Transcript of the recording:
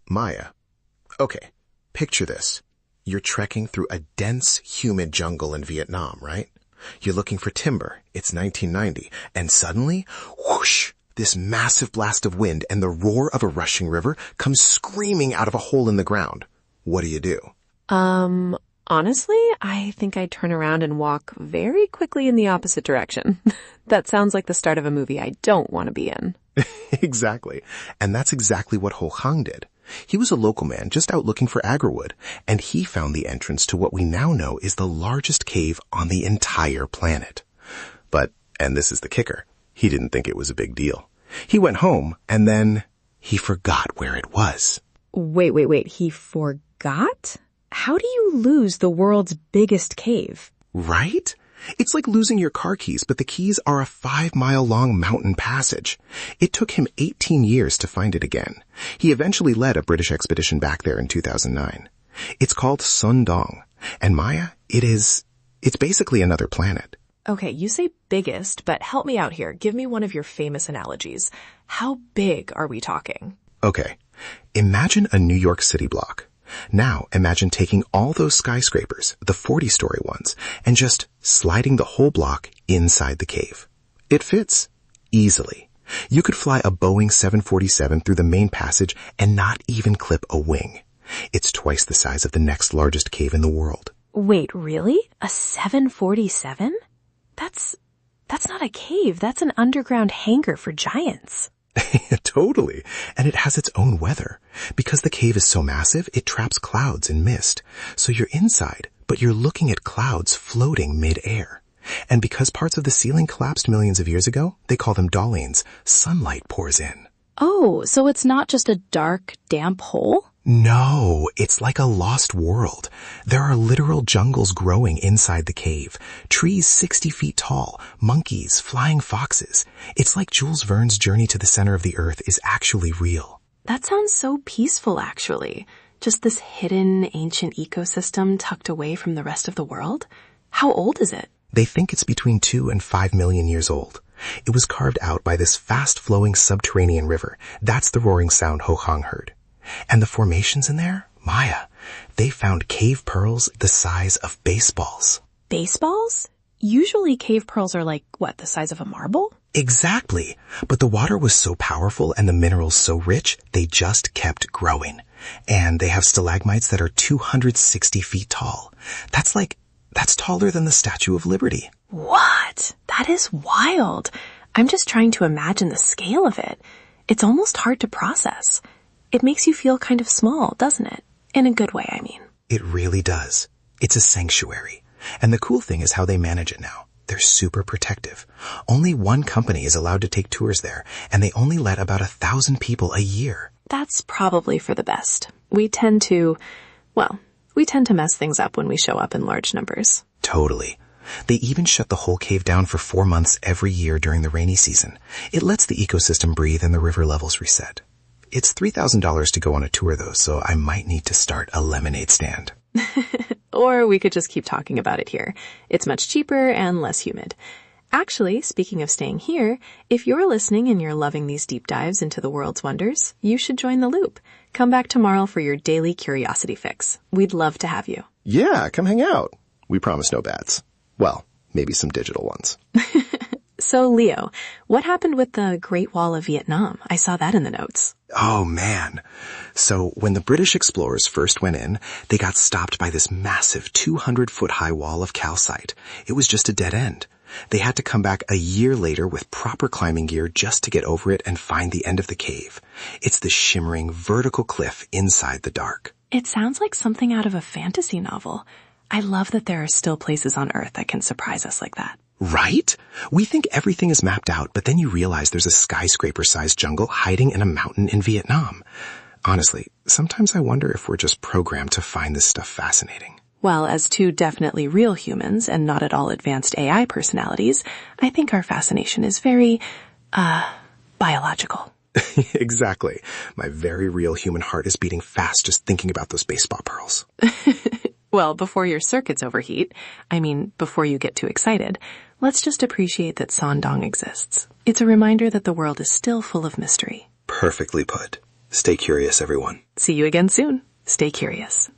Maya. Okay, picture this. You're trekking through a dense, humid jungle in Vietnam, right? You're looking for timber. It's 1990. And suddenly, whoosh, this massive blast of wind and the roar of a rushing river comes screaming out of a hole in the ground. What do? Honestly, I think I'd turn around and walk very quickly in the opposite direction. That sounds like the start of a movie I don't want to be in. Exactly. And that's exactly what Ho Hang did. He was a local man just out looking for agarwood, and he found the entrance to what we now know is the largest cave on the entire planet. But, and this is the kicker, he didn't think it was a big deal. He went home, and then he forgot where it was. Wait, he forgot? How do you lose the world's biggest cave? Right? It's like losing your car keys, but the keys are a 5-mile-long mountain passage. It took him 18 years to find it again. He eventually led a British expedition back there in 2009. It's called Son Dong. And Maya, it's basically another planet. Okay, you say biggest, but help me out here. Give me one of your famous analogies. How big are we talking? Okay, imagine a New York City block. Now imagine taking all those skyscrapers, the 40-story ones, and just sliding the whole block inside the cave. It fits easily. You could fly a Boeing 747 through the main passage and not even clip a wing. It's twice the size of the next largest cave in the world. Wait, really? A 747? That's not a cave. That's an underground hangar for giants. Totally. And it has its own weather. Because the cave is so massive, it traps clouds and mist. So you're inside, but you're looking at clouds floating mid-air. And because parts of the ceiling collapsed millions of years ago, they call them dollines, sunlight pours in. Oh, so it's not just a dark, damp hole? No, it's like a lost world. There are literal jungles growing inside the cave. Trees 60 feet tall, monkeys, flying foxes. It's like Jules Verne's journey to the center of the earth is actually real. That sounds so peaceful, actually. Just this hidden, ancient ecosystem tucked away from the rest of the world. How old is it? They think it's between 2 and 5 million years old. It was carved out by this fast-flowing subterranean river. That's the roaring sound Ho Hang heard. And the formations in there, Maya, they found cave pearls the size of baseballs. Baseballs? Usually cave pearls are like, what, the size of a marble? Exactly. But the water was so powerful and the minerals so rich, they just kept growing. And they have stalagmites that are 260 feet tall. That's taller than the Statue of Liberty. What? That is wild. I'm just trying to imagine the scale of it. It's almost hard to process. It makes you feel kind of small, doesn't it? In a good way, I mean. It really does. It's a sanctuary. And the cool thing is how they manage it now. They're super protective. Only one company is allowed to take tours there, and they only let about 1,000 people a year. That's probably for the best. We tend to mess things up when we show up in large numbers. Totally. They even shut the whole cave down for 4 months every year during the rainy season. It lets the ecosystem breathe and the river levels reset. It's $3,000 to go on a tour, though, so I might need to start a lemonade stand. Or we could just keep talking about it here. It's much cheaper and less humid. Actually, speaking of staying here, if you're listening and you're loving these deep dives into the world's wonders, you should join the loop. Come back tomorrow for your daily curiosity fix. We'd love to have you. Yeah, come hang out. We promise no bads. Well, maybe some digital ones. So, Leo, what happened with the Great Wall of Vietnam? I saw that in the notes. Oh, man. So when the British explorers first went in, they got stopped by this massive 200-foot-high wall of calcite. It was just a dead end. They had to come back a year later with proper climbing gear just to get over it and find the end of the cave. It's the shimmering vertical cliff inside the dark. It sounds like something out of a fantasy novel. I love that there are still places on Earth that can surprise us like that. Right? We think everything is mapped out, but then you realize there's a skyscraper-sized jungle hiding in a mountain in Vietnam. Honestly, sometimes I wonder if we're just programmed to find this stuff fascinating. Well, as two definitely real humans and not at all advanced AI personalities, I think our fascination is very, biological. Exactly. My very real human heart is beating fast just thinking about those baseball pearls. Well, before your circuits overheat, before you get too excited, let's just appreciate that Son Dong exists. It's a reminder that the world is still full of mystery. Perfectly put. Stay curious, everyone. See you again soon. Stay curious.